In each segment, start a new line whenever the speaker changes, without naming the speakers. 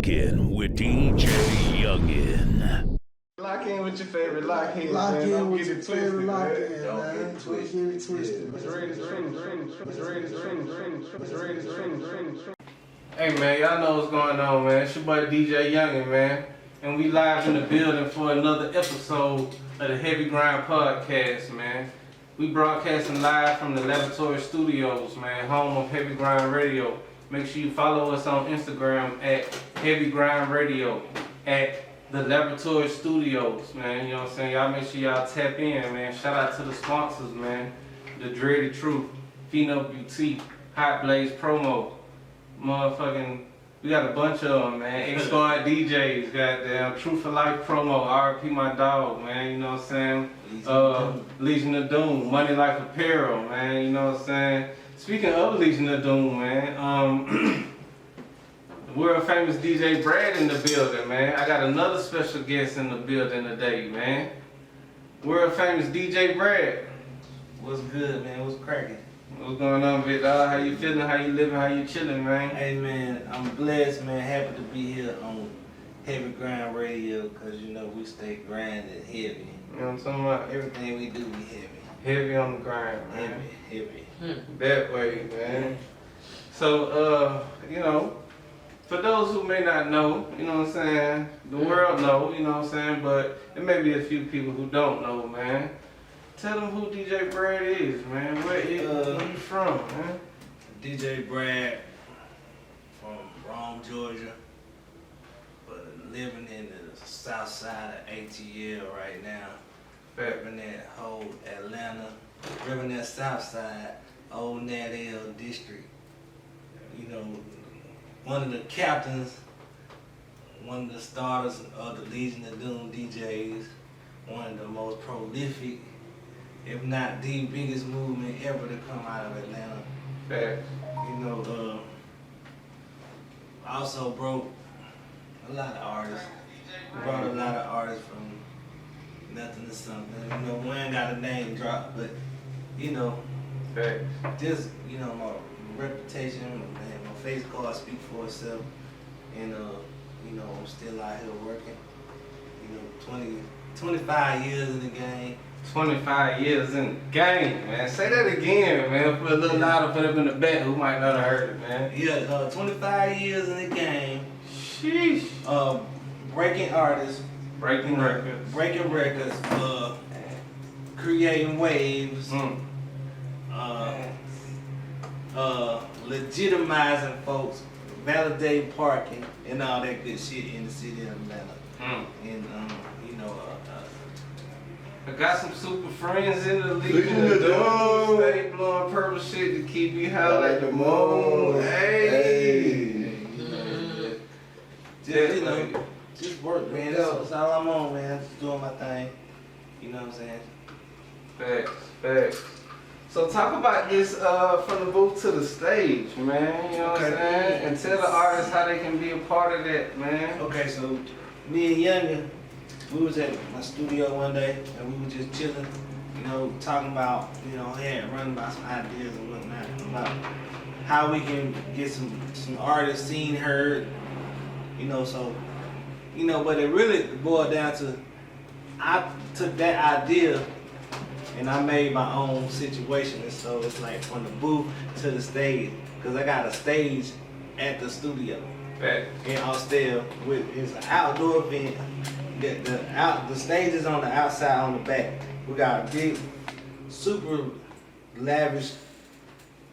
Lock in with DJ Youngin.
Lock in with your favorite lockhead, man.
Lock in
Don't
with
get
your
it
favorite
twisted,
lockhead,
man.
man. Don't get it twisted.
It's ready to trend.
Hey man, y'all know what's going on, man. It's your boy DJ Youngin, man. And we live in the building for another episode of the Heavy Grind Podcast, man. We broadcasting live from the Laboratory Studios, man, home of Heavy Grind Radio. Make sure you follow us on Instagram at Heavy Grind Radio, at the Laboratory Studios, man. You know what I'm saying? Y'all make sure y'all tap in, man. Shout out to the sponsors, man. The Dreaded Truth, Pheno Beauty, Hot Blaze Promo, motherfucking, we got a bunch of them, man. X-Squad DJs, goddamn, Truth for Life Promo, RP my dog, man. You know what I'm saying? Legion of Doom, Money Like Apparel, man. You know what I'm saying? Speaking of Legion of Doom, man, world famous DJ Brad in the building, man. I got another special guest in the building today, man. World famous DJ Brad.
What's good, man? What's cracking?
What's going on, big dog? How you feeling? How you living? How you chilling, man?
Hey, man, I'm blessed, man. Happy to be here on Heavy Grind Radio, because, you know, we stay grinding heavy.
You know what I'm talking about?
Everything we do, we heavy.
Heavy on the grind, man.
Heavy.
That way, man. So, you know, for those who may not know, you know what I'm saying, the world know, you know what I'm saying, but there may be a few people who don't know, man. Tell them who DJ Brad is, man. Where you from, man?
DJ Brad from Rome, Georgia, but living in the south side of ATL right now. Repping that whole Atlanta, repping that south side, old Nat district. You know, one of the captains, one of the starters of the Legion of Doom DJs, one of the most prolific, if not the biggest movement ever to come out of Atlanta.
Facts.
You know, also broke a lot of artists. Brought a lot of artists from nothing to something. You know, we ain't got a name drop, but you know,
Facts.
just, you know, my reputation and my face card speak for itself. And you know, I'm still out here working. You know, 25 years in the game.
25 years in the game, man. Say that again, man. Put a little louder, put up in the back. Who might not have heard it, man?
Yeah, 25 years in the game.
Sheesh.
Breaking artists.
Breaking records.
Breaking records. Creating waves. Legitimizing folks. Validating parking and all that good shit in the city of Atlanta. And you know,
I got some super friends in the Legion of Doom. Stay blowing purple shit to keep you high like the moon. Hey.
You know, just work, man. That's all I'm on, man. Just doing my thing. You know what I'm saying?
Facts. So talk about this from the booth to the stage, man. You know what I'm saying? And tell the artists how they can be a part of that, man.
Okay, so me and Youngin, we was at my studio one day and we were just chilling, you know, talking about, you know, running about some ideas and whatnot, about how we can get some artists seen, heard, you know, so, you know, but it really boiled down to, I took that idea and I made my own situation. And so it's like from the booth to the stage, because I got a stage at the studio. In Austell, it's an outdoor event. The stage is on the outside, on the back. We got a big, super lavish,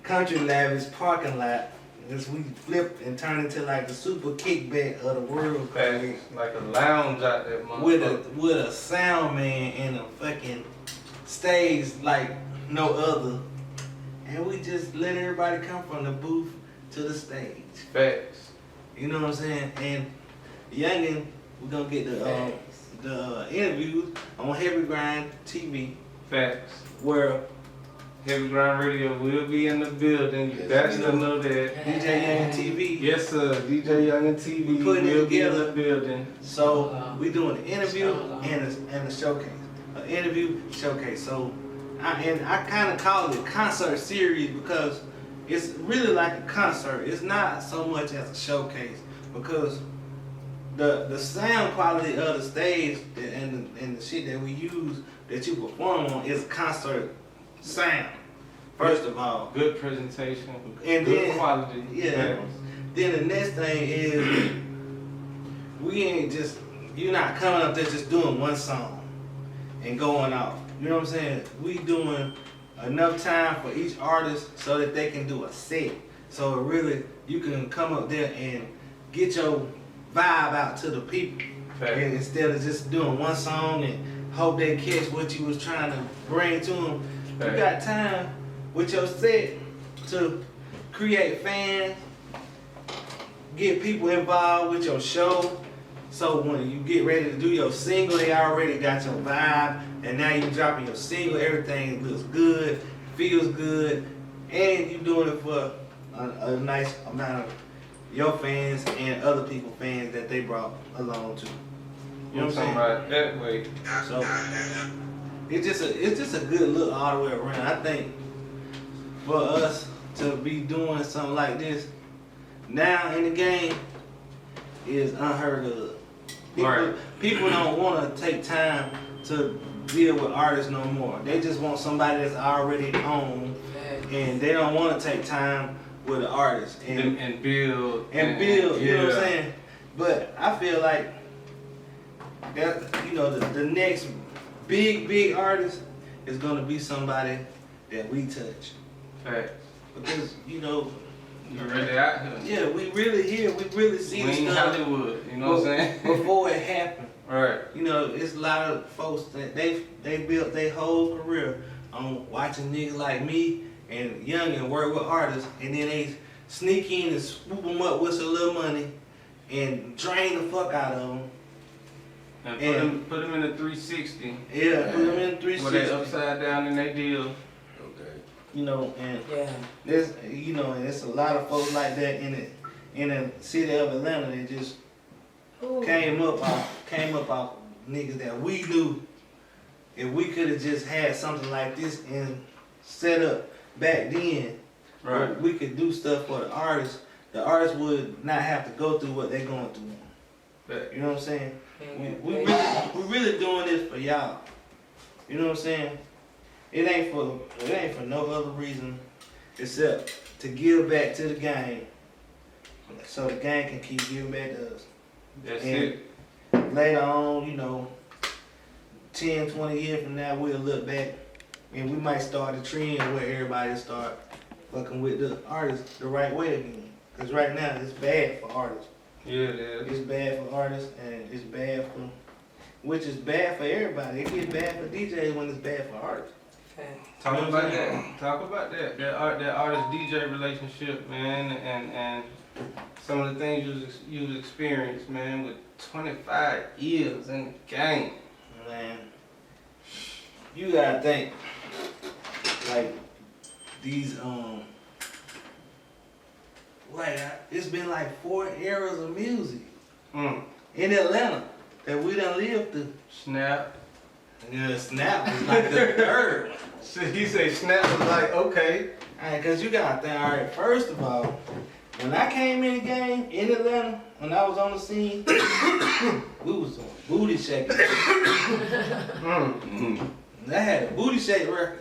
country lavish parking lot. As we flipped and turned into like the super kickback of the world.
Like a lounge out there, motherfucker.
With a sound man and a fucking stage like no other. And we just let everybody come from the booth to the stage.
Facts.
You know what I'm saying? And Youngin, we're gonna get the interviews on Heavy Grind TV.
Facts.
Where
Heavy Grind Radio will be in the building. You got to know that.
DJ Youngin TV.
Yes, sir. DJ Youngin TV
we putting it
will be in
together.
the building.
So we doing an interview and a showcase. An interview showcase. So I kind of call it a concert series because it's really like a concert. It's not so much as a showcase because the sound quality of the stage and the shit that we use that you perform on is concert sound. First of all,
Good presentation,
and
good
then
quality.
yeah. Then the next thing is we ain't just you're not coming up there just doing one song and going off. You know what I'm saying? We doing enough time for each artist so that they can do a set. So really, you can come up there and get your vibe out to the people.
Okay.
And instead of just doing one song and hope they catch what you was trying to bring to them,
Okay.
you got time with your set to create fans, get people involved with your show. So when you get ready to do your single, they already got your vibe, and now you dropping your single, everything looks good, feels good, and you doing it for a nice amount of your fans and other people's fans that they brought along too. You know what I'm saying?
Right that way.
So it's just a good look all the way around. I think for us to be doing something like this now in the game is unheard of. People don't want to take time to deal with artists no more. They just want somebody that's already on, and they don't want to take time with an artist
And build.
build. You know what I'm saying? But I feel like that the next big artist is gonna be somebody that we touch.
Fact.
Because
You really out here.
yeah, we really here. We really see
We
the
ain't
stuff
Hollywood, you know what I'm saying?
before it happened.
Right.
It's a lot of folks that they built their whole career on watching niggas like me and Young and work with artists, and then they sneak in and swoop them up with some little money and drain the fuck out of them.
And put them in the 360.
Yeah, put them in
Where
360.
they upside down in their deal.
And
Yeah.
there's and there's a lot of folks like that in the city of Atlanta that just came up off niggas that we knew. If we could have just had something like this and set up back then,
Right.
we could do stuff for the artists. The artists would not have to go through what they're going through.
Fact.
You know what I'm saying? We really doing this for y'all. You know what I'm saying? It ain't for no other reason except to give back to the game, so the game can keep giving back to us.
That's
And
it.
later on, 10, 20 years from now, we'll look back and we might start a trend where everybody start fucking with the artists the right way again. Because right now it's bad for artists.
Yeah, it is.
It's bad for artists and it's bad for, which is bad for everybody. It gets bad for DJs when it's bad for artists.
Talk about that. Talk about that. That artist DJ relationship, man, and some of the things you experienced, man, with 25 years in the game.
Man, you gotta think, like, these, it's been like 4 eras of music in Atlanta that we done lived through.
Snap.
Yeah, Snap was like the third.
So he say Snap was like, okay.
Alright, cause you gotta think, alright, first of all, when I came in the game in Atlanta, when I was on the scene, we was on booty shaking. I had a booty shake record.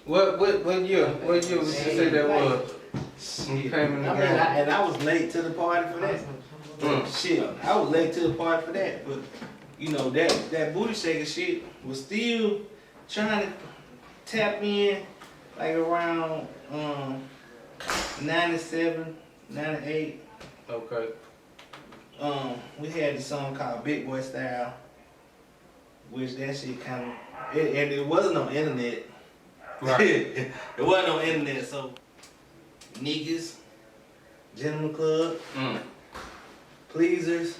What year? What year would you say that was? When you came in the game?
And I was late to the party for that. Shit, I was late to the party for that. But that booty shaker shit was still trying to tap in like around 97, 98.
Okay.
We had this song called Big Boy Style, which that shit kind of, and it wasn't on internet.
Right.
It wasn't on internet, so niggas, Gentleman Club, Pleasers,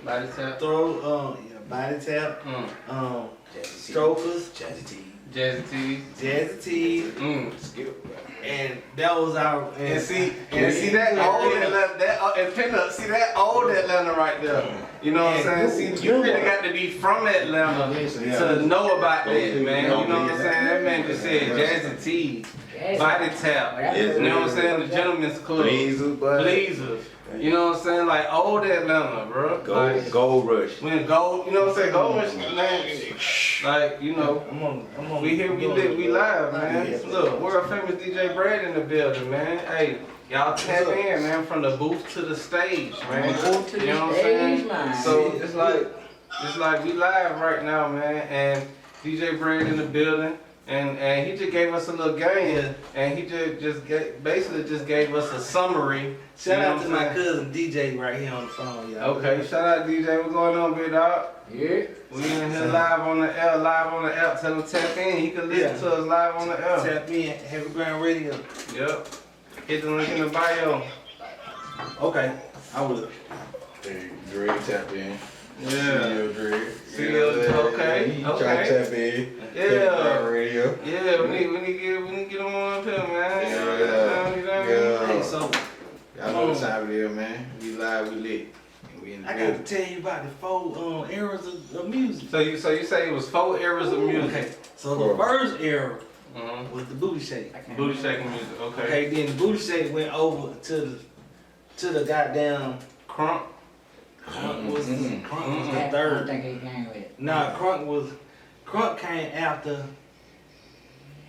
Body tap.
Body Tap,
Jazzy
Strokers,
Jazzy T.
Jazzy T.
Jazzy T,
Skip.
and that was our,
And see that old Atlanta, and pin up, see that old Atlanta right there. You know what I'm saying? See, you really got to be from Atlanta to know about that, man. You know what I'm saying? That man just said Jazzy T. Body Tap.
Yes,
You know what I'm saying? The Gentleman's Club. Bleezers. You know what I'm saying? Like old Atlanta, bro. Like,
Gold Rush.
when gold, you know what I'm saying? Gold Rush, man. Like, you know, we here, we lit, we live, man. Look, world famous DJ Brad in the building, man. Hey, y'all tap in, man, from the booth to the stage, man. You know what I'm saying? So it's like we live right now, man. And DJ Brad in the building. And he just gave us a little game, and he basically just gave us a summary.
Shout out to my cousin DJ right here on the phone, y'all.
Okay, shout out DJ. What's going on, big dog?
Yeah.
We in here live on the app. Tell him tap in. He can listen to us live on the app.
Tap in, Heavy Ground Radio.
Yep. Hit the link in the bio.
Okay, I will.
Hey, Greg tap in.
Yeah.
CEO Greg.
Okay.
He trying to tap in.
Yeah.
Radio.
Yeah, we need to get him on up here, man.
Yeah.
Hey, so
Y'all know the time it is, man. We live, we lit. And we in the
I got to tell you about the 4 eras of music.
So you say it was 4 eras of music.
Okay, so the first era
Mm-hmm.
was the booty shake.
Booty shaking music. Okay.
Okay, then the booty shake went over to the goddamn
Crunk.
Crunk was the
I don't
third.
think he came with it.
Nah, Crunk came after.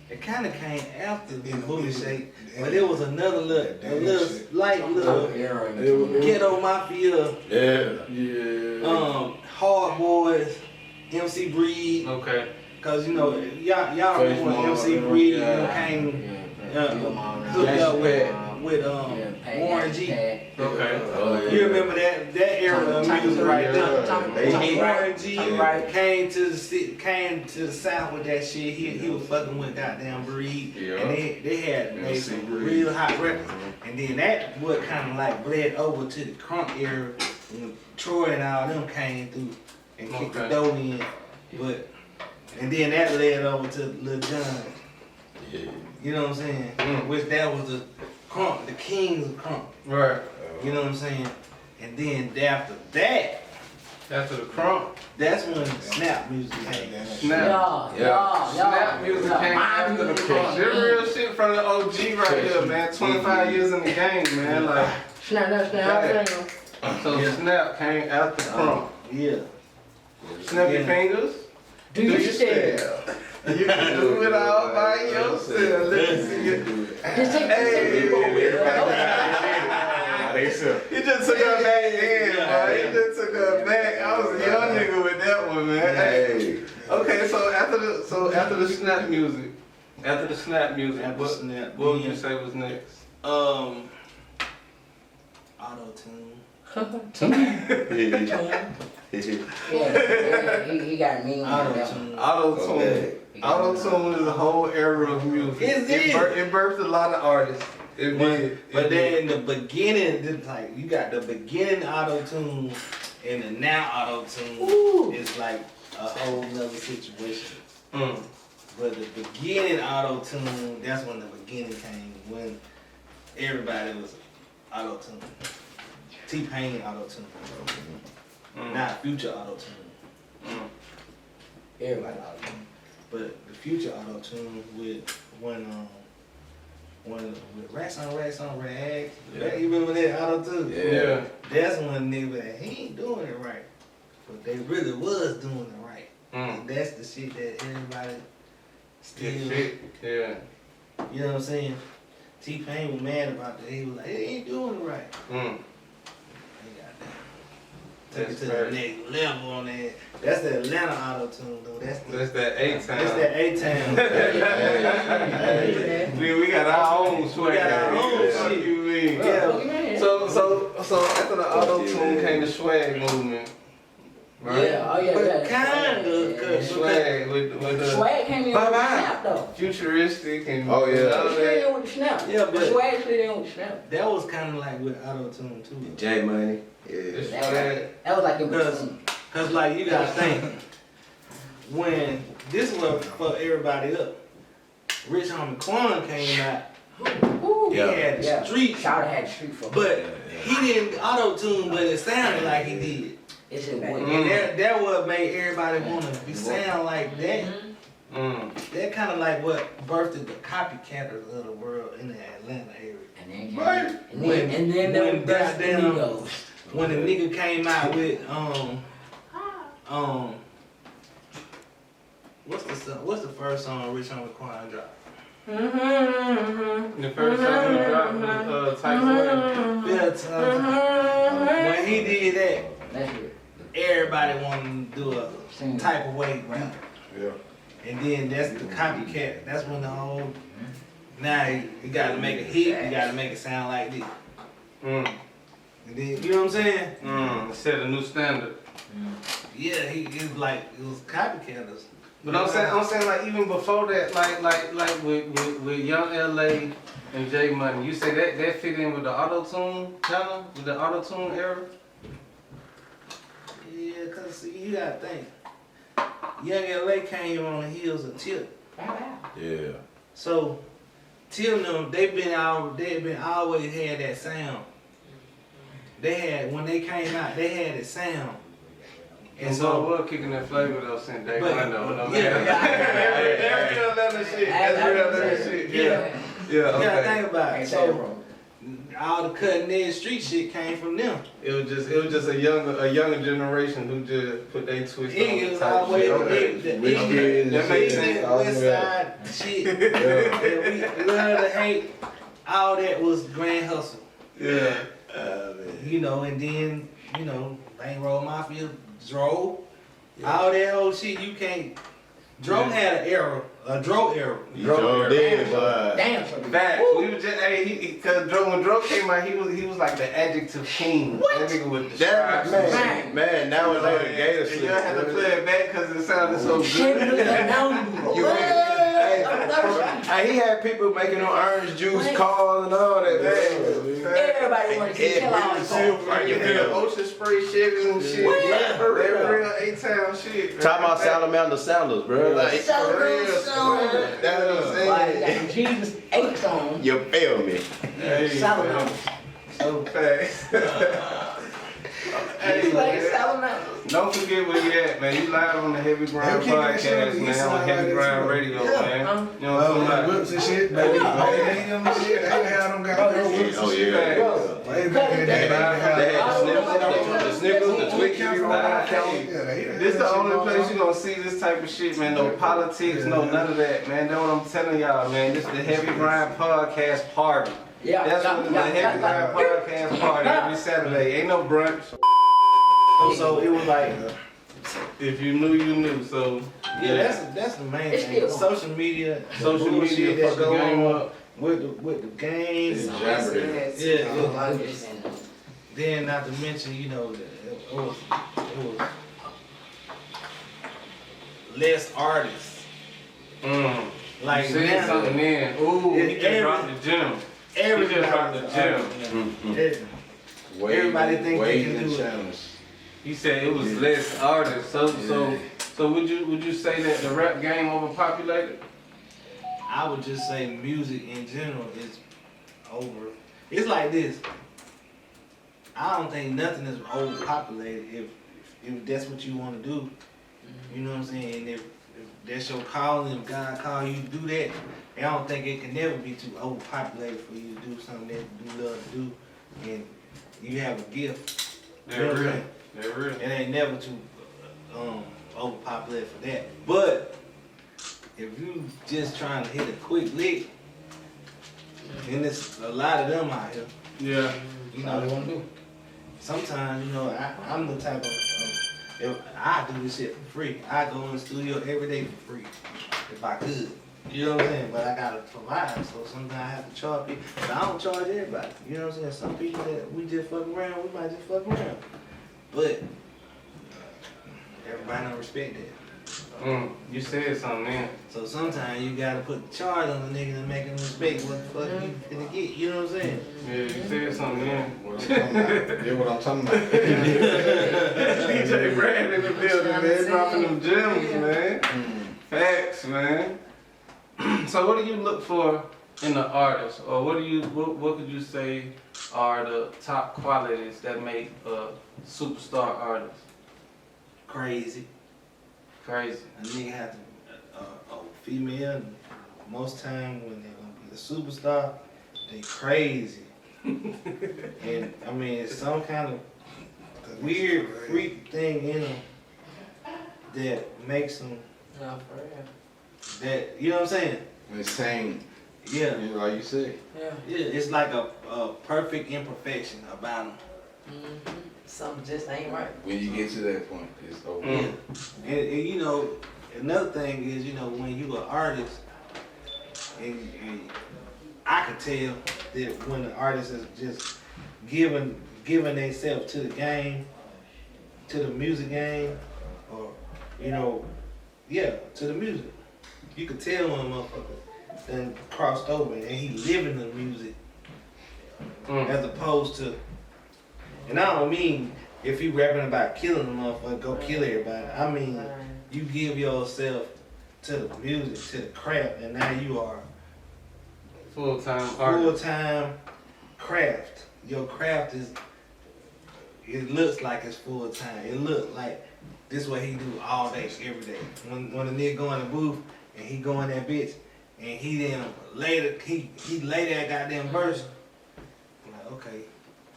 It kind of came after the booty shake, but it was another little slight little ghetto mafia.
Yeah.
Hard Boys, MC Breed.
Okay.
Cause you know y'all remember when MC Breed came hooked up with Warren G.
Okay.
Oh, yeah.
You remember that era of music right there? Warren G came to the South with that shit. He was fucking with goddamn Breed, and they had made some real hot records. And then that what kind of like bled over to the crunk era when Troy and all them came through and kicked the dough in, and then that led over to Lil Jon.
Yeah.
You know what I'm saying? Which that was the crunk, the kings of crunk.
Right.
You know what I'm saying? And then after that,
After the Crunk.
that's when snap music came.
Snap. Snap music came after the Crunk. This real shit from the OG right here, man. 25 years in the game, man. Like, so Snap came after Crunk.
Yeah.
Snap your fingers.
Do you still?
You can do it all by yourself. Let me see you.
Just take people with
He just took her back in, boy. He just took her back. I was a young nigga with that one, man.
Hey.
Okay, so after the snap music, what would you say was next?
Auto-tune.
He got me on that one.
Auto-tune.
Auto-tune is a whole era of music.
Is it?
It birthed a lot of artists. It did.
But then in the beginning, like you got the beginning auto-tune and the now auto-tune is like a whole nother situation. But the beginning auto-tune, that's when the beginning came, when everybody was auto-tune. T-Pain auto-tune. Not Future auto-tune. Everybody auto-tune. But the Future auto-tune with with Racks on Rags. You remember that auto-tune?
Yeah.
That's when they were like, he ain't doing it right. But they really was doing it right. And that's the shit that everybody still,
Yeah.
you know what I'm saying? T-Pain was mad about that. He was like, he ain't doing it right. Take it to the next level on that. That's the Atlanta auto-tune though. That's
that A-Town.
That's that A-Town.
We got our own swag.
We got our own
What
shit.
you mean?
Yeah.
So after the auto-tune came the swag movement. Right?
Yeah,
But kinda,
Swag with the
Swag came in with the snap though.
futuristic and
Oh, yeah.
all
Slid
that.
in with the snap.
Yeah,
The
but
swag slid in with the snap.
that was kind of like with auto-tune too.
J Money.
The
Yeah.
swag.
That was like in
Because
between.
Cause like you gotta think, when this was for everybody up, Rich Homie Quan came out, he had the street,
Shout had the street for
but he didn't auto-tune, but it sounded like he did.
it's in boy.
And that what made everybody wanna be sound like that. That kind of like what birthed the copycatters of the world in the Atlanta area.
And then
Right.
there
When
was the
goddamn-
Migos.
When the nigga came out with what's the first song Rich Homie Quan dropped?
The first time he dropped was Type of Way.
Yeah, when he did that,
That's it.
everybody wanted to do a
Sing.
type of way rap.
Yeah.
And then that's the copycat. That's when the whole now you gotta make a hit, you gotta make it sound like this.
Mm.
And then you know what I'm saying?
Set a new standard.
Yeah, it was copycatters.
But I'm saying like even before that, like with Young LA and J Money, you say that fit in with the auto-tune channel, with the auto-tune era?
Yeah, cause see, you gotta think. Young LA came on the heels of Tip.
Yeah.
So Tip them, they've been always had that sound. They had when they came out, they had that sound.
And so I was kicking that flavor though since day
But-
one though.
yeah.
That's real Atlanta shit. That's real Atlanta shit. Yeah. Yeah.
You gotta
Okay.
think about it.
Ain't that
So
wrong?
all the cutting edge street shit came from them.
It was just a younger generation who just put their twist on
It
the
was
type
always
shit.
Rich kids
That
and
makes
shit.
sense.
All
West
that.
Side shit. And we love to hate. All that was Grand Hustle.
Yeah.
You know, and then, you know, Bankroll Mafia, Dro. All that whole shit, you can't. Dro had an era, a Dro era.
Joe did, but
Damn.
Facts. We was just cause when Dro came out, he was like the adjective king. That nigga was the
that
Man.
man, nowadays the Gator
And
slip.
you don't have to play it back cause it sounded so good.
You Hey, he had people making them orange juice calls and all that. Man.
Everybody wanted to see Kellogg's.
Are you feel ocean spray Chevys and shit?
Yeah, for real.
That real A-Town shit.
Talking about Salamander Sandals, bro. Like,
Salamander Sandals.
that's what I'm
Why you
saying.
got Jesus H on?
You feel me?
Hey,
Salamander.
so fast.
It's like Salamander.
Don't forget where you at, man. You live on the Heavy Grind
keep that shit on
podcast,
the
man.
east
On
side
Heavy
like
Grind
that, too.
Radio,
Yeah.
man. You know what
Well,
I'm
like
talking about?
whips and shit, baby. They ain't them shit. They ain't had them goddamn whips
Oh
and shit.
yeah.
Way back in the day, they
They had
had
the snippers, the Twix you be rolling.
This the only place you gonna see this type of shit, man. No politics, no none of that, man. That's what I'm telling y'all, man. This is the Heavy Grind Podcast Party.
Yeah.
That's what the Heavy Grind Podcast Party every Saturday. Ain't no brunch.
So it was like,
If you knew, you knew. So
yeah, that's the main
It's
thing.
still-
Social media, the
social
bullshit
media
that
fuck the
go
game
on
up.
with the games.
Yeah.
Then not to mention, you know, it was less artists. Like
You said
now,
something in. Ooh, he just dropped the gym. He just dropped the gym.
Everybody think they can do it.
channels.
He said it was less artists. So would you say that the rap game overpopulated?
I would just say music in general is over. It's like this. I don't think nothing is overpopulated if that's what you want to do. You know what I'm saying? And if that's your calling, if God call you to do that, I don't think it can never be too overpopulated for you to do something that you love to do, and you have a gift.
They're real. They're real.
It ain't never too overpopulated for that. But if you just trying to hit a quick lick, and there's a lot of them out here,
Yeah.
you
All they
know.
want to do.
Sometimes, you know, I'm the type of, if I do this shit for free. I go in the studio every day for free, if I could. You know what I'm saying? But I gotta provide, so sometimes I have to charge people. But I don't charge everybody. You know what I'm saying? Some people that we just fuck around, we might just fuck around. But everybody don't respect that.
You said something, man.
So sometimes you gotta put the charge on the nigga to make him respect what the fuck you finna get. You know what I'm saying?
Yeah, you said something, man.
Yeah, what I'm talking about.
DJ Brad in the building, man, dropping them gems, man. Facts, man. So what do you look for in an artist, or what could you say are the top qualities that make a superstar artist?
Crazy.
Crazy.
A nigga have to, female, most time when they're gonna be the superstar, they crazy. And I mean, it's some kind of weird freak thing in them that makes them
No, for real.
that, you know what I'm saying?
Insane.
Yeah,
You know, like you said.
Yeah.
yeah, it's like a perfect imperfection about them.
Mm-hmm. Something just ain't right.
When you get to that point, it's over.
Yeah, and you know, another thing is, you know, when you an artist, and I could tell that when the artist is just giving themselves to the game, to the music game, or you know, yeah, to the music. You could tell when a motherfucker done crossed over and he living the music as opposed to, and I don't mean if he rapping about killing a motherfucker, go kill everybody. I mean, you give yourself to the music, to the craft, and now you are
Full-time artist.
full-time craft. Your craft is, it looks like it's full-time. It looks like this what he do all day, every day. When a nigga go in the booth and he go in that bitch and he then later, he lay that goddamn verse, I'm like, okay,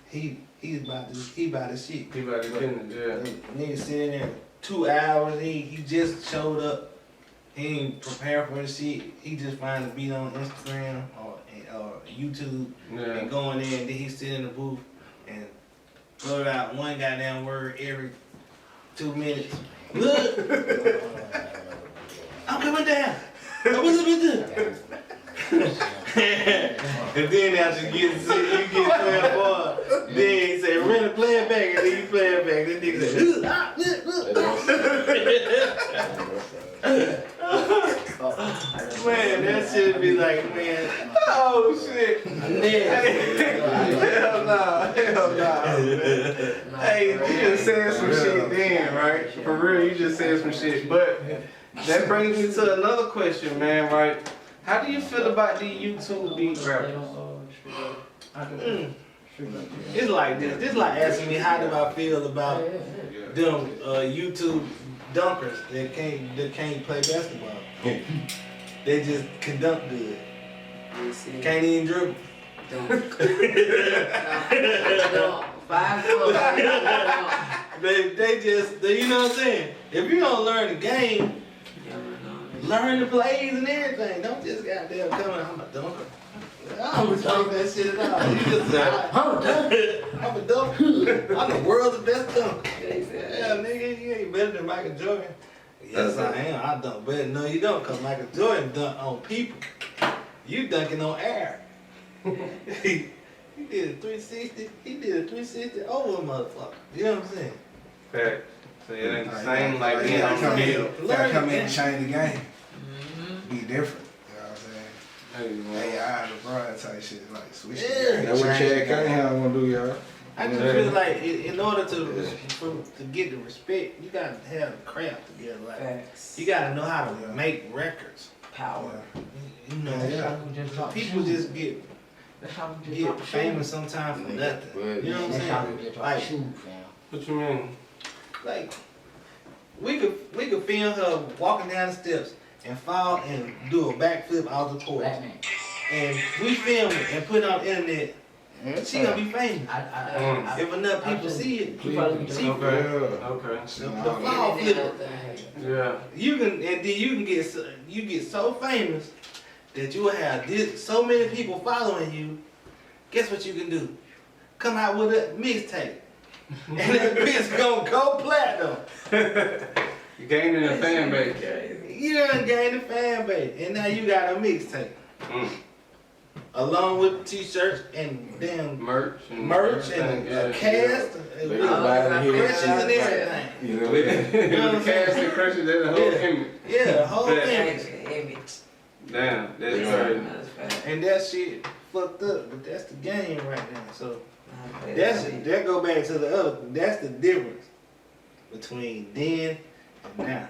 he about this shit.
He about to finish, yeah.
The nigga sitting there 2 hours, he just showed up. He ain't prepared for the shit. He just find a beat on Instagram or YouTube and go in there and then he sit in the booth and blurt out one goddamn word every 2 minutes. Look! I'm coming down! And then after you get 12 bars, then he say, really play it back, and then you play it back. Then nigga say, man, that shit be like, man, oh shit. Hell no. Hey, you just said some shit then, right? For real, you just said some shit. But that brings me to another question, man, right? How do you feel about these YouTube beat rappers? It's like this. This like asking me how do I feel about them YouTube dunkers that can't play basketball. They just can dunk good. Can't even dribble. They just, you know what I'm saying? If you don't learn the game, learn the plays and everything. Don't just goddamn come in, I'm a dunker. I don't talk that shit at all. You just say, I'm a dunker. I'm the world's best dunker. Yeah, nigga, you ain't better than Michael Jordan. Yes, I am. I dunk better. No, you don't, because Michael Jordan dunk on people. You dunking on air. He did a 360. He did a 360 over a motherfucker. You know what I'm saying?
Fact. So it ain't the same like being on the field.
Gotta come in and change the game. Be different. You know what I'm saying?
Hey,
AI, LeBron type shit, like switch
Yeah.
the game.
That's what Chad Cunningham gonna do, y'all.
I just feel like in order to get the respect, you gotta have the craft together. Like
Facts.
you gotta know how to make records.
Power.
You know,
Yeah.
people just get famous sometimes for nothing. You know what I'm saying? Like,
What you mean?
like we could film her walking down the steps and fall and do a backflip off the porch. And we film it and put it on the internet. She gonna be famous. If enough people see it, she
Okay.
the fall flipper.
Yeah.
You can, and then you get so famous that you will have so many people following you. Guess what you can do? Come out with a mixtape, and that bitch gonna go platinum.
You gaining a fan base.
You done gained a fan base, and now you got a mixtape, along with t-shirts and damn
Merch and
a cast, with questions and everything.
You know,
With the cast and crushes that the whole image.
Yeah, the whole
But-
image.
Damn, that's crazy.
And that shit fucked up, but that's the game right now. So that go back to the other. That's the difference between then and now.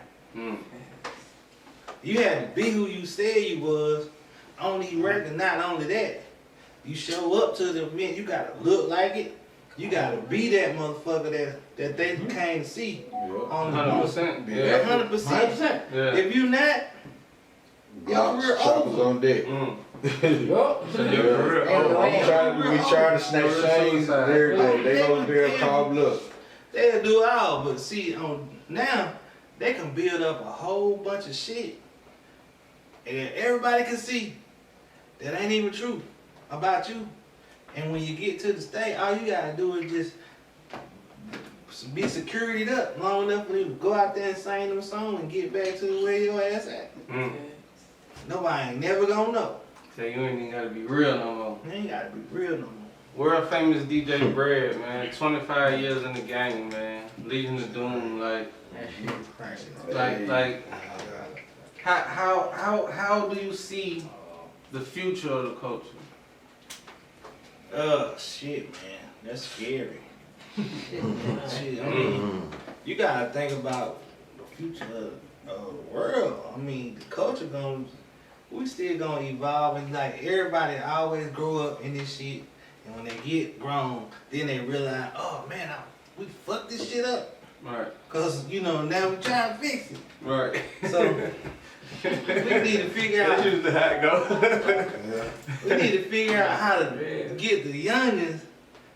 You had to be who you said you was on these records. Not only that, you show up to the event. You gotta look like it. You gotta be that motherfucker that they came to see on the booth.
100%. Yeah.
100%.
Yeah.
If you not,
Your career over. On deck.
Yup.
So your career over.
We trying to snatch chains and everything. They go there, call up.
They'll do it all, but see, now they can build up a whole bunch of shit, and everybody can see that ain't even true about you. And when you get to the state, all you gotta do is just be securityed up long enough for you to go out there and sing them songs and get back to where your ass at. Nobody ain't never gonna know.
So you ain't even gotta be real no more.
You ain't gotta be real no more.
World famous DJ Bread, man. 25 years in the game, man. Leading the Doom, like how do you see the future of the culture?
Shit, man, that's scary. Shit, I mean, you gotta think about the future of the world. I mean, the culture we still gonna evolve, and like everybody always grow up in this shit, and when they get grown, then they realize, oh man, we fucked this shit up.
Right.
Cause now we trying to fix it.
Right.
So we need to figure out.
That's usually how it goes.
We need to figure out how to get the youngins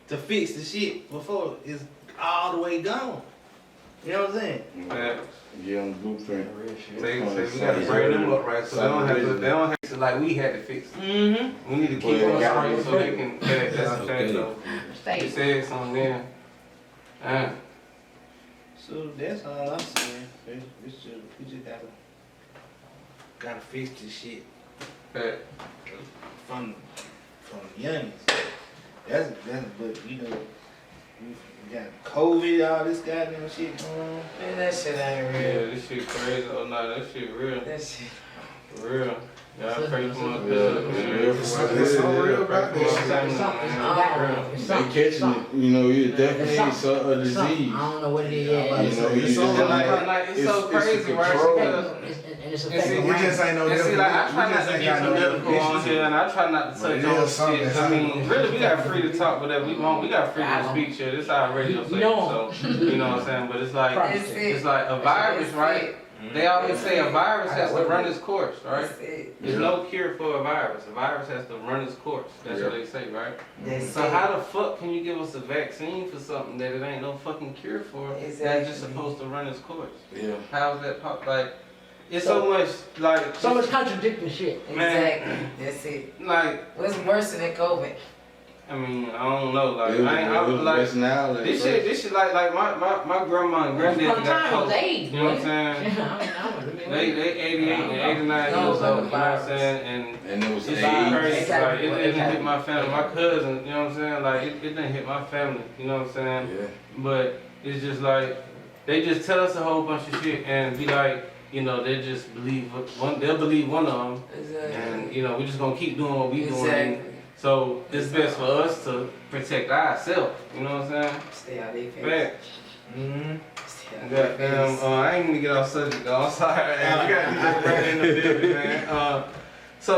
to fix the shit before it's all the way gone. You know what I'm saying?
Yeah.
Yeah, on the blueprint.
Say we gotta bring them up right, so they don't have to like we had to fix it.
Mm-hmm.
We need to keep them straight so they can. That's the fact though. You said something then.
So that's all I'm saying. We just gotta fix this shit from the youngins. That's but we got COVID, all this goddamn shit going on.
Man, that shit ain't
Yeah,
real.
this shit crazy. Oh no, that shit real.
That shit.
For real. Y'all pray for my
It's
so real about this shit.
They catching it, you definitely a disease.
I don't know what it is yet.
It's
It's so crazy, right?
And it's
And
affecting
We just ain't no
And see,
different.
like, I
We
try not
just
to
ain't
get
got
too
no
medical
different
on here, and I try not to
But
touch
it
on
is something
shit.
that's
I mean,
happening.
really, we got free to talk whatever we want. We got freedom of speech here. This is our radio station, so you know what I'm saying. But it's like it's like a virus, right? They always say a virus has to run its course, right?
That's it.
There's no cure for a virus. A virus has to run its course. That's what they say, right?
That's
So
it.
how the fuck can you give us a vaccine for something that it ain't no fucking cure for? That's just
Exactly.
supposed to run its course.
Yeah.
How's that like? It's so much like
so much contradicting shit.
Exactly. That's it.
like
What's worse than COVID?
I mean I don't know like
It was,
I was like
best now.
this shit like my grandma and granddad got
Sometimes
COVID.
AIDS,
You know what I'm saying? They 88 and 89 years old. You know what I'm saying? And
And it was
it's
AIDS.
crazy. Like it didn't hit my family. My cousin. You know what I'm saying? Like it didn't hit my family. You know what I'm saying?
Yeah.
But it's just like they just tell us a whole bunch of shit and be like. They just believe they'll believe one of them,
Exactly.
and we just gonna keep doing what we doing.
Exactly.
So it's best for us to protect ourselves. You know what I'm saying?
Stay out their face.
Fact.
Mm-hmm.
Stay out their
Goddamn,
face.
I ain't gonna get off subject though. I'm sorry, man. We got DJ Brad in the building, man. So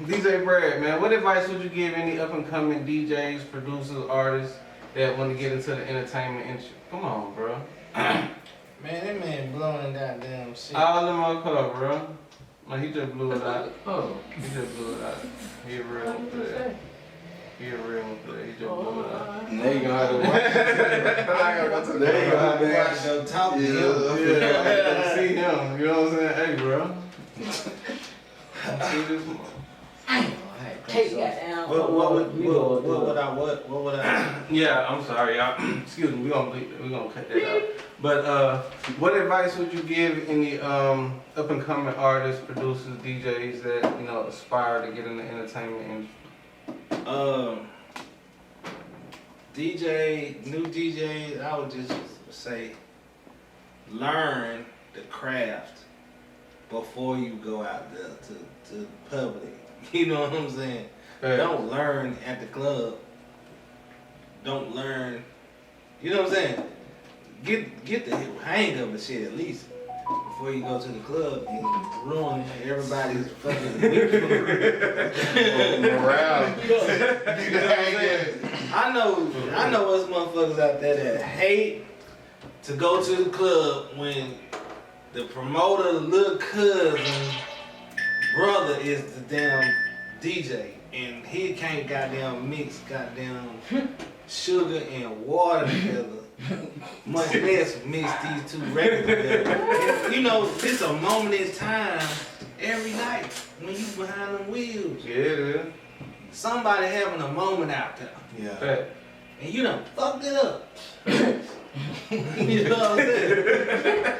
DJ Brad, man, what advice would you give any up and coming DJs, producers, artists that want to get into the entertainment industry? Come on, bro.
Man, that man blowing goddamn shit.
All in my car, bro. Like, he just blew it out.
Oh.
He just blew it out. He a real one for that. He a real one for that. He just blew it out.
Now you gonna have to watch. Now you gonna have to watch.
Go talk to
Yeah, see him. You know what I'm saying? Hey, bro. See this one.
Take that down.
What would I?
Yeah, I'm sorry, y'all. Excuse me. We gonna cut that out. But what advice would you give any up and coming artists, producers, DJs that aspire to get in the entertainment industry?
New DJs, I would just say, learn the craft before you go out there to the public. You know what I'm saying? Don't learn at the club. Don't learn. You know what I'm saying? Get the hang of the shit at least before you go to the club and ruin everybody's fucking
Morale.
I know us motherfuckers out there that hate to go to the club when the promoter, the little cousin, brother is the damn DJ, and he can't goddamn mix goddamn sugar and water together, much less mix these two records together. And, you know, it's a moment in time every night when you behind them wheels.
Yeah, it is.
Somebody having a moment out there,
Yeah.
Fact.
and you done fucked it up. You know what I'm saying?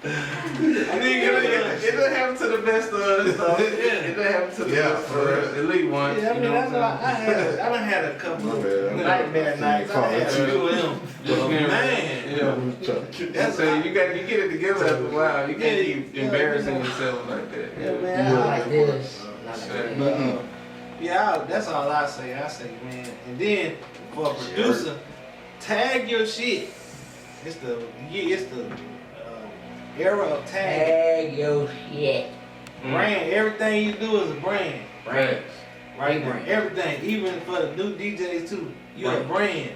It doesn't happen to the best of us, though. It doesn't happen to the best of us. At least once.
Yeah, I mean,
you know
that's
what
why
I'm
I done had a couple of
Yeah.
nightmare nights. I had a few of them. But man,
Yeah.
that's
So you get it together after a while. You can't keep embarrassing yourself like that.
yeah, man.
Not like this. Not like
Yeah.
that.
But, yeah, that's all I say. I say, man. And then for a producer, tag your shit. It's the era of tag.
Tag your shit.
Brand. Everything you do is a brand.
Right.
Right
Big
now,
brand.
everything, even for the new DJs too, you're a
Right.
brand.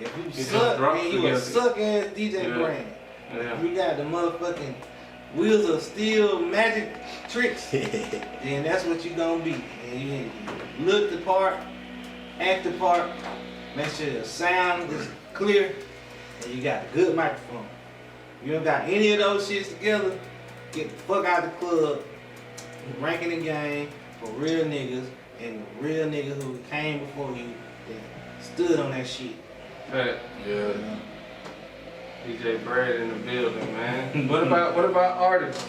If you
just
suck,
drop
then you a
together.
suck ass DJ
Yeah.
brand.
Yeah.
You got the motherfucking wheels of steel magic tricks, then that's what you gonna be. And you look the part, act the part, make sure the sound is clear, and you got a good microphone. You don't got any of those shits together, get the fuck out the club. Ranking the game for real niggas and real niggas who came before you that stood on that shit.
Fact.
Yeah.
DJ Brad in the building, man. What about artists?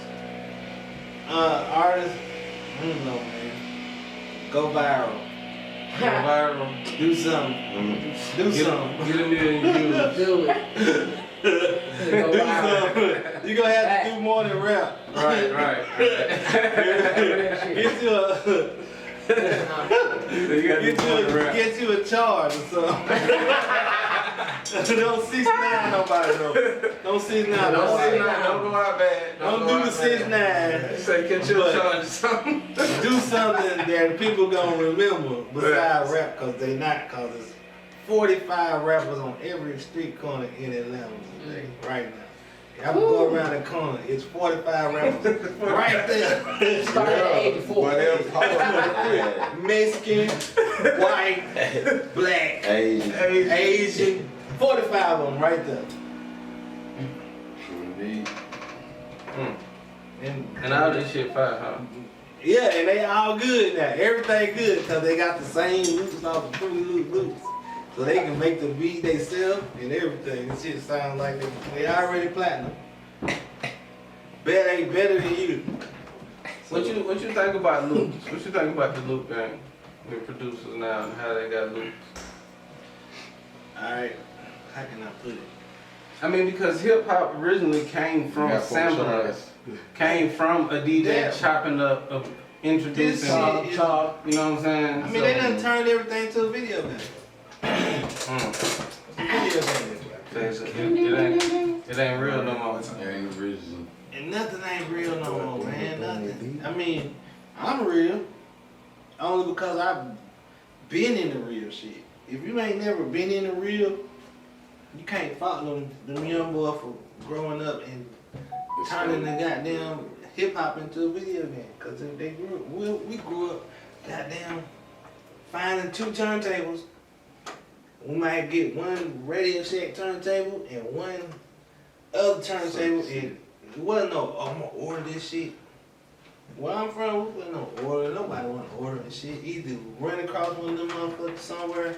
Artists, I don't know, man. Go viral.
Go viral.
Do something. Do
Get
something.
a million views.
Do it. Go
Do
viral.
something. You gonna have to do more than rap.
Right.
Get you a
So you gotta do more than rap.
get you a charge or something. Don't 6ix9ine nobody though. Don't 6ix9ine
Don't
nobody.
sit down. Don't go out bad.
Don't
go
do
out
the
bad.
6ix9ine.
Say catch you a charge or something.
Do something that people gonna remember besides rap, cause they not, cause it's 45 rappers on every street corner in Atlanta today, right now. I would go around the corner, it's 45 rappers right there.
Started at 84.
Whatever.
Mexican, white, black,
Asian.
Asian, 45 of them right there.
Indeed.
And all this shit fire, huh?
Yeah, and they all good now. Everything good, cause they got the same loops off the Fruity Loops. So they can make the beat they sell and everything. This shit sounds like they already platinum. Ain't better than you.
What you think about loops? What you think about the loop game with producers now and how they got loops?
Alright, how can I put it?
I mean, because hip hop originally came from sampling, came from a DJ
Yeah.
chopping up, introducing,
This shit is-
chop, you know what I'm saying?
I mean, they done turned everything to a video game. Video game.
It ain't real no more.
Ain't original.
And nothing ain't real no more, man. Nothing. I mean, I'm real. Only because I've been in the real shit. If you ain't never been in the real, you can't follow them young boys for growing up and turning the goddamn hip hop into a video game. Cause they grew up, we grew up goddamn finding 2 turntables. We might get one Radio Shack turntable and one other turntable, and it wasn't no, oh, I'm gonna order this shit. Where I'm from, we wasn't no order. Nobody want to order this shit. Either run across one of them motherfuckers somewhere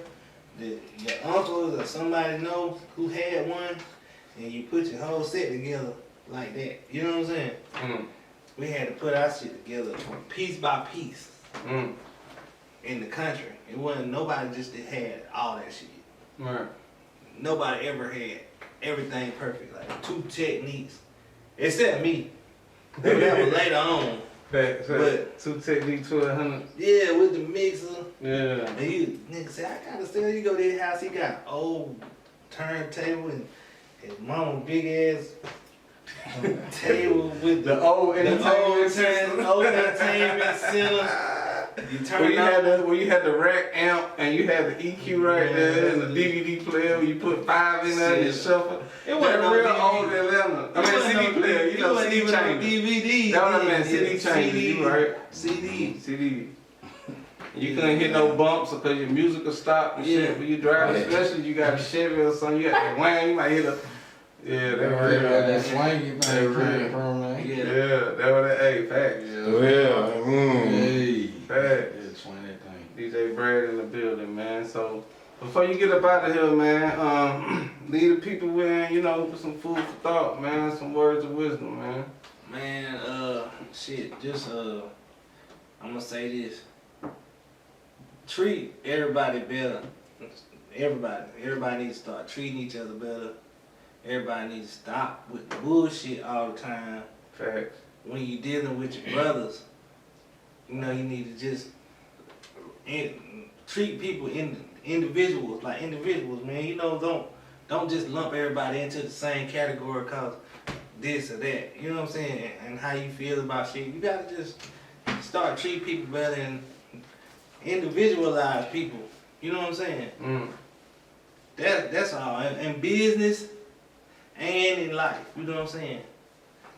that your uncles or somebody know who had one, and you put your whole set together like that. You know what I'm saying?
Mm.
We had to put our shit together piece by piece
Mm.
in the country. It wasn't nobody just that had all that shit.
Right.
Nobody ever had everything perfect, like 2 techniques, except me. That was later on.
Fact,
But-
2 Technique 1200.
Yeah, with the mixer.
Yeah.
And you nigga say, I gotta still, you go to his house, he got old turntable and his mama big ass table with
The old
the
entertainment
old
system.
old entertainment center. You
Where
turn
you
it
had
on.
where you had the rack amp and you had the EQ right there and the DVD player where you put 5 in there and you
Shit.
shuffle. It wasn't
no
real
DVD.
old Atlanta. I mean CD player, you know, CD changer.
DVD.
That's what I meant, CD changer, you right.
CD.
CD. You couldn't hit no bumps because your music would stop and shit. When you drive, especially you got a Chevy or something, you got the whang, you might hit a. Yeah, that real.
That swing you
That real.
from, man.
Yeah.
Yeah, that was that. Hey, facts.
Hey.
Facts.
Yeah, swing that thing.
DJ Brad in the building, man. So before you get up out of here, man, leave the people with, with some food for thought, man. Some words of wisdom, man.
Man, shit, just, I'm gonna say this. Treat everybody better. Everybody needs to start treating each other better. Everybody needs to stop with the bullshit all the time.
Facts.
When you're dealing with your brothers, you need to just treat people individuals, man. Don't just lump everybody into the same category cause this or that. You know what I'm saying? And how you feel about shit. You gotta just start treating people better and individualize people. You know what I'm saying? That's all. In business and in life. You know what I'm saying?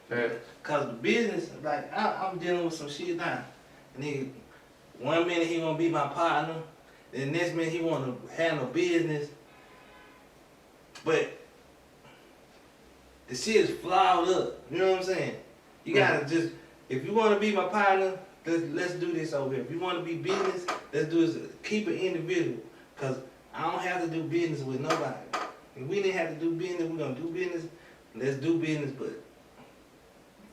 Facts.
Cause the business, like I'm dealing with some shit now. And then 1 minute he wanna be my partner, then next minute he wanna handle business. But the shit is flawed up. You know what I'm saying? You gotta just, if you wanna be my partner, let's do this over here. If you wanna be business, let's do this. Keep it individual. Cause I don't have to do business with nobody. If we didn't have to do business, we're gonna do business. Let's do business, but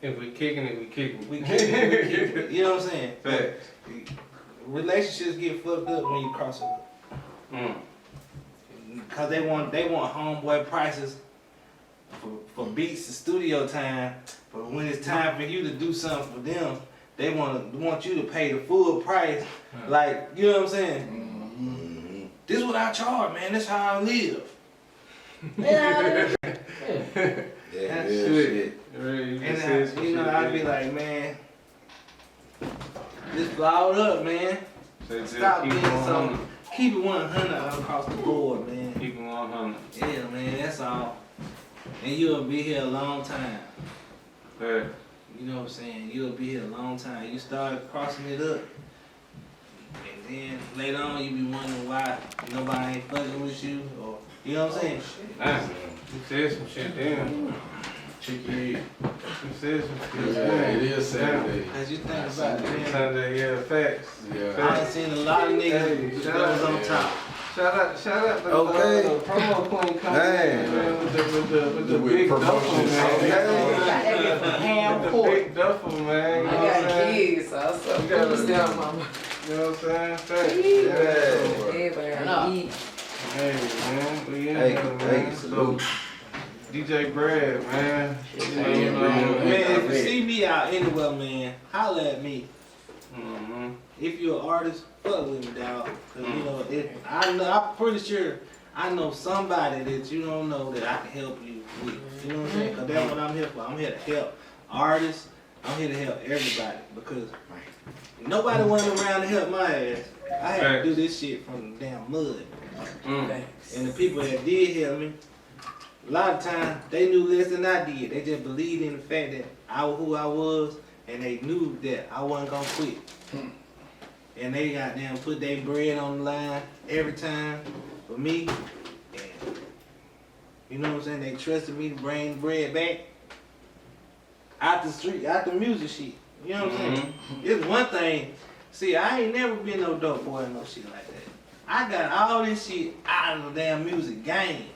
If we kicking it, we kicking it.
we keep it. You know what I'm saying?
Facts.
Relationships get fucked up when you cross it. Cause they want homeboy prices for beats and studio time, but when it's time for you to do something for them, they want you to pay the full price. Like, you know what I'm saying? This is what I charge, man. This is how I live.
Yeah,
Shit.
And I'd be like, man, this flawed up, man. Stop being so. Keep it 100 across the board, man.
Keep it 100.
Yeah, man, that's all. And you'll be here a long time.
Facts.
You know what I'm saying? You'll be here a long time. You start crossing it up. And then later on you be wondering why nobody ain't fucking with you, or you know what I'm saying?
Nice. You said some shit then.
Chicky.
You said some shit.
Yeah, it is Saturday.
As you think about it, man.
Sunday, yeah, facts.
Yeah.
I done seen a lot of niggas
Hey,
that was on top.
Shout out the
Okay.
promo queen coming
Hey.
in, man, with the
With
big duffel,
promotions.
man.
Okay.
Got that bit from ham
The
pork.
big duffel, man. You know
I
what I'm
got
saying?
kids, so I'm so
You got
foolish
it.
down, mama.
You know what I'm saying? Facts.
Everybody
Turn
gotta
up.
eat.
Hey, man. We in
Hey,
there,
hey,
man.
salute.
So, DJ Brad, man.
Hey,
Man, if you see me out anywhere, man, holla at me.
Mm-hmm.
If you're an artist, fuck with me, dog. Cause I'm pretty sure I know somebody that you don't know that I can help you with. You know what I'm saying? Cause that's what I'm here for. I'm here to help artists. I'm here to help everybody because nobody went around to help my ass. I had to do this shit from the damn mud. And the people that did help me, a lot of times they knew less than I did. They just believed in the fact that I was who I was, and they knew that I wasn't gonna quit. And they got them put their bread on the line every time for me. And you know what I'm saying? They trusted me to bring bread back out the street, out the music shit. You know what I'm saying? It's one thing. See, I ain't never been no dope boy and no shit like that. I got all this shit out of the damn music game.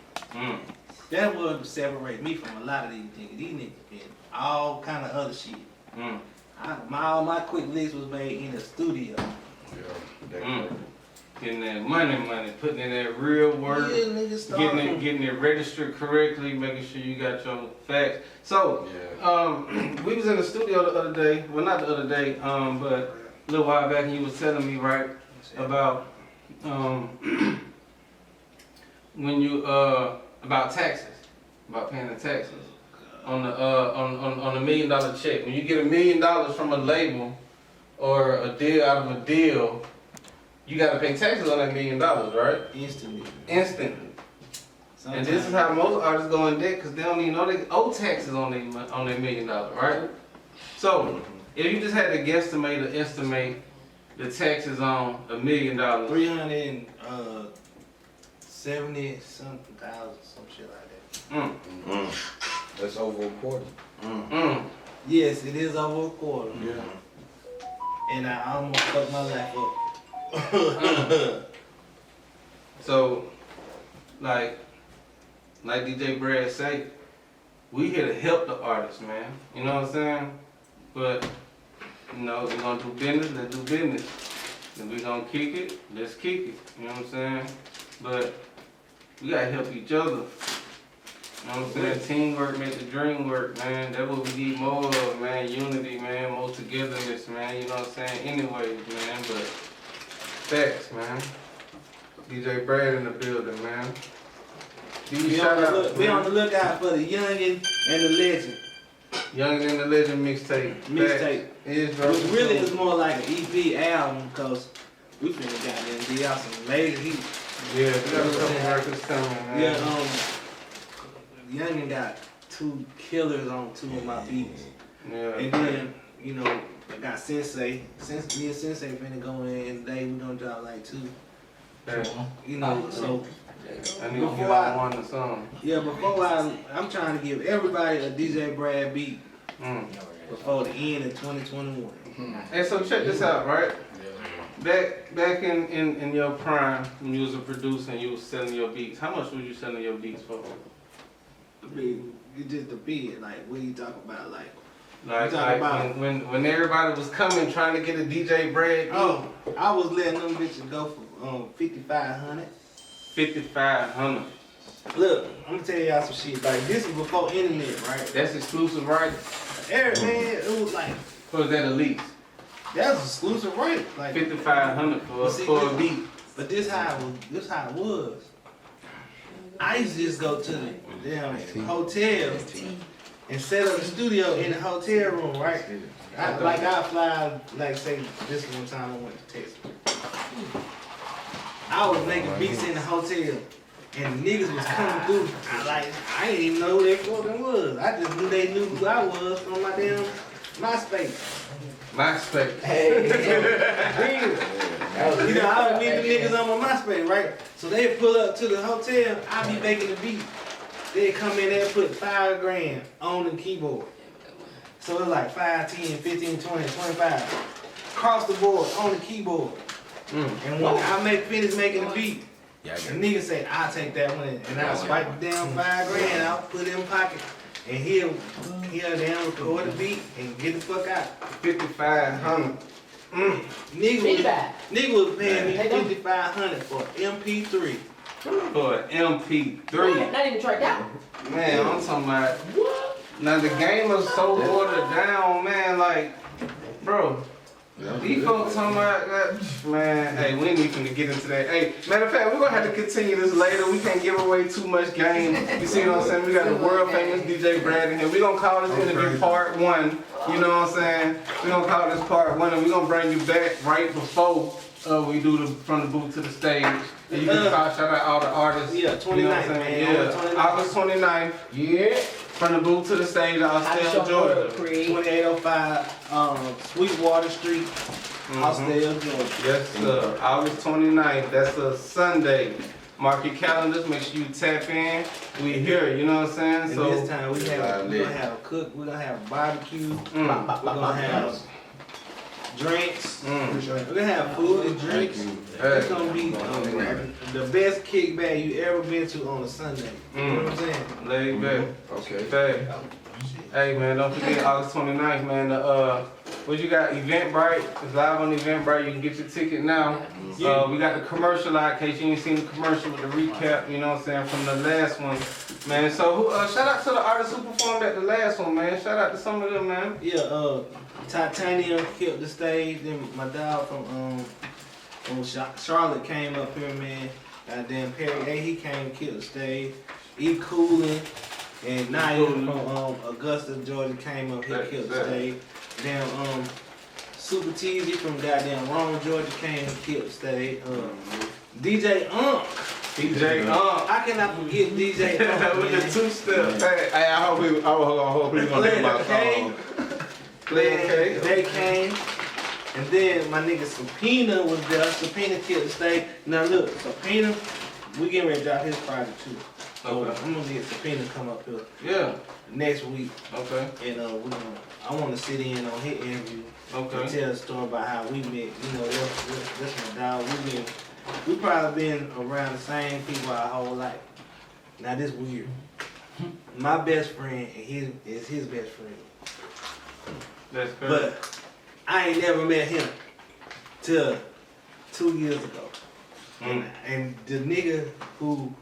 That's what separate me from a lot of these niggas. These niggas been all kind of other shit. All my quick list was made in the studio.
Getting that money, putting in that real work,
Yeah, niggas started.
getting it registered correctly, making sure you got your facts. So, we was in the studio the other day. Well, not the other day, but a little while back, and you was telling me about when you about taxes, about paying the taxes on the $1 million check. When you get $1 million from a label, or a deal out of a deal, you gotta pay taxes on that $1 million, right?
Instantly.
Instantly. And
Sometimes.
this is how most artists go in debt because they don't even know they owe taxes on their $1 million, right? So if you just had to guesstimate or estimate the taxes on $1 million,
370 something thousand, some shit like that.
That's over a quarter.
Yes, it is over a quarter.
Yeah.
And I almost fucked my life up.
So, like DJ Brad say, we here to help the artists, man. You know what I'm saying? But, you know, we're gonna do business, let's do business. If we gonna kick it, let's kick it. You know what I'm saying? But we gotta help each other. You know what I'm saying? Teamwork makes the dream work, man. That's what we need more of, man. Unity, man. More togetherness, man. You know what I'm saying? Anyways, man. But facts, man. DJ Brad in the building, man.
Be on the lookout for the youngin' and the legend.
Youngin' and the Legend mixtape.
Mixtape.
Is
Which really is more like an EP album because we finna goddamn be out some major heat.
Yeah, we got a couple records coming, man.
Yeah, Youngin got 2 killers on 2 of my beats.
Yeah.
And then, you know, I got Sensei. Me and Sensei finna go in today. We gonna drop like 2.
Yeah.
You know, so
I need to get on one or something.
yeah, before I'm trying to give everybody a DJ Brad beat before the end of 2021.
Hey, so check this out, right? Back in your prime, when you was a producer and you was selling your beats, how much was you selling your beats for?
I mean, it just the beat. Like, what you talking about? Like
When everybody was coming trying to get a DJ Brad beat.
oh, I was letting them bitches go for 5,500.
5,500.
Look, I'm gonna tell y'all some shit. Like, this is before internet, right?
That's exclusive, right?
Eric, man, it was like
Or is that a lease?
that's exclusive, right? Like
5,500 for a beat.
But this how it was. I used to just go to the damn hotel and set up the studio in the hotel room, right? I fly, like say this one time I went to Texas. I was making beats in the hotel and niggas was coming through. I didn't even know who that fucking was. I just knew they knew who I was from my damn MySpace.
MySpace.
You know, I would meet the niggas on my MySpace, right? So they pull up to the hotel, I be making the beat. They come in there and put $5 grand on the keyboard. So it's like 5, 10, 15, 20, 25. Across the board on the keyboard. And when I finish making the beat, the nigga say, I'll take that one. And I'll swipe it down $5 grand, I'll put it in my pocket. And he'll down record the beat and get the fuck out.
5,500.
Nigga was paying me $5,500 for MP3.
For an MP3.
Not even tried out.
Man, I'm talking about. Now the game is so watered down, man. Like, bro. These folks talking about that, man. Hey, we ain't even gonna get into that. Hey, matter of fact, we're gonna have to continue this later. We can't give away too much game. You see what I'm saying? We got the world famous DJ Brad in here. We're gonna call this interview part 1. You know what I'm saying? We're gonna call this part 1, and we're gonna bring you back right before we do the from the booth to the stage. And you can shout out all the artists.
Yeah, 29th,
you know what I'm saying? Yeah, August 29th. Yeah. From the booth to the stage, Austell, Georgia.
2805 Sweetwater Street, Austell, Georgia.
Yes, sir. August 29th. That's a Sunday. Mark your calendars. Make sure you tap in. We here. You know what I'm saying?
And
So
this time we're gonna have a cook. We're gonna have a barbecue. We're gonna have drinks. We're gonna have food and drinks. It's gonna be the best kickback you ever been to on a Sunday. You know what I'm saying?
laid back.
Okay.
Fact. Hey man, don't forget August 29th, man. What you got? Eventbrite. It's live on Eventbrite. You can get your ticket now. We got the commercial out in case you ain't seen the commercial with the recap. You know what I'm saying, from the last one, man. So shout out to the artists who performed at the last one, man. Shout out to some of them, man.
Yeah. Titanium killed the stage. Then my dog from Charlotte came up here, man. Goddamn Perry, he came and killed the stage. E. Coolin and Naya from Augusta, Georgia came up here, killed the stage. Damn Super Teasy from goddamn Rome, Georgia came and killed the stage. DJ
DJ
I cannot forget DJ
with the
man.
two-step.
Hey, I hope we gonna think about
They came. And then my nigga Subpoena was there. Subpoena killed the stage. Now look, Subpoena, we getting ready to drop his project too. So
Okay.
I'm gonna get Subpoena to come up here
Yeah.
next week.
Okay.
And I wanna sit in on his interview and
Okay.
tell the story about how we met. You know, that's my dog. We probably been around the same people our whole life. Now this weird. My best friend and is his best friend.
That's good.
But I ain't never met him till 2 years ago. And the nigga who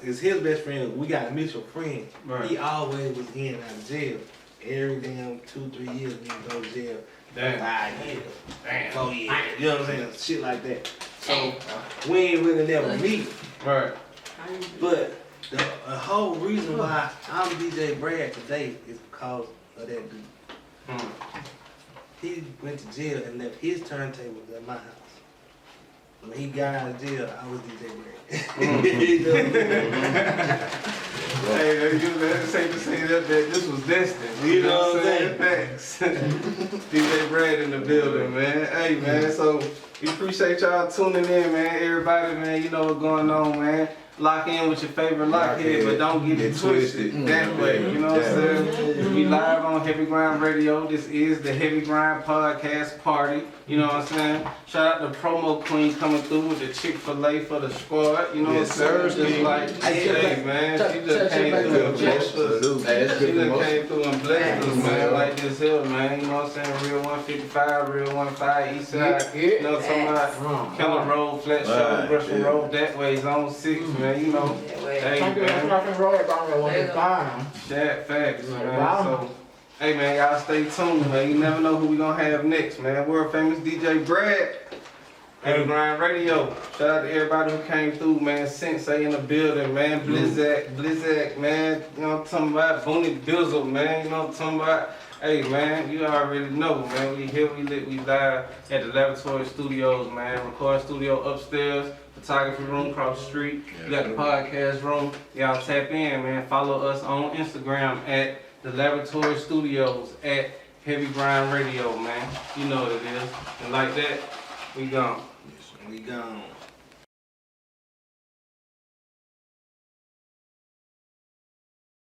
is his best friend, we got a mutual friend.
Right.
He always was in and out of jail. Every damn 2-3 years he go to jail.
Damn.
5 years.
Damn.
4 years. You know what I'm saying? Shit like that. So we ain't really never meet.
Right.
But the whole reason why I'm DJ Brad today is because of that dude. He went to jail and left his turntables at my house. When he got out of jail, I was DJ Brad. You know what I'm saying?
Hey, that's safe to say that this was destined.
You know what I'm saying?
Facts. DJ Brad in the building, man. Hey, man, so we appreciate y'all tuning in, man. Everybody, man, you know what's going on, man. Lock in with your favorite lockhead, but don't get it twisted that way. You know what I'm saying? We live on Heavy Grind Radio. This is the Heavy Grind Podcast Party. You know what I'm saying? Shout out to Promo Queen coming through with the Chick-fil-A for the squad. You know what I'm saying? Just like, hey, man, she just came through and blessed us. She just came through and blessed us, man, like this here, man. You know what I'm saying? Real 155, real 15 East Side. You know what I'm talking about? Keller Road, Flat Show, Gresham Road, that way, Zone 6, man. You know, hey, man. That facts, man. So, hey, man, y'all stay tuned, man. You never know who we gonna have next, man. World famous DJ Brad, Heavy Grind Radio. Shout out to everybody who came through, man. Sensei in the building, man. Blizzak, man. You know what I'm talking about? Booney Bizzle, man. You know what I'm talking about? Hey, man, you already know, man. We here, we lit, we live at the Laboratory Studios, man. Record studio upstairs. Photography room across the street. You got the podcast room. Y'all tap in, man. Follow us on Instagram at the Laboratory Studios at Heavy Grind Radio, man. You know what it is. And like that, we gone.
We gone.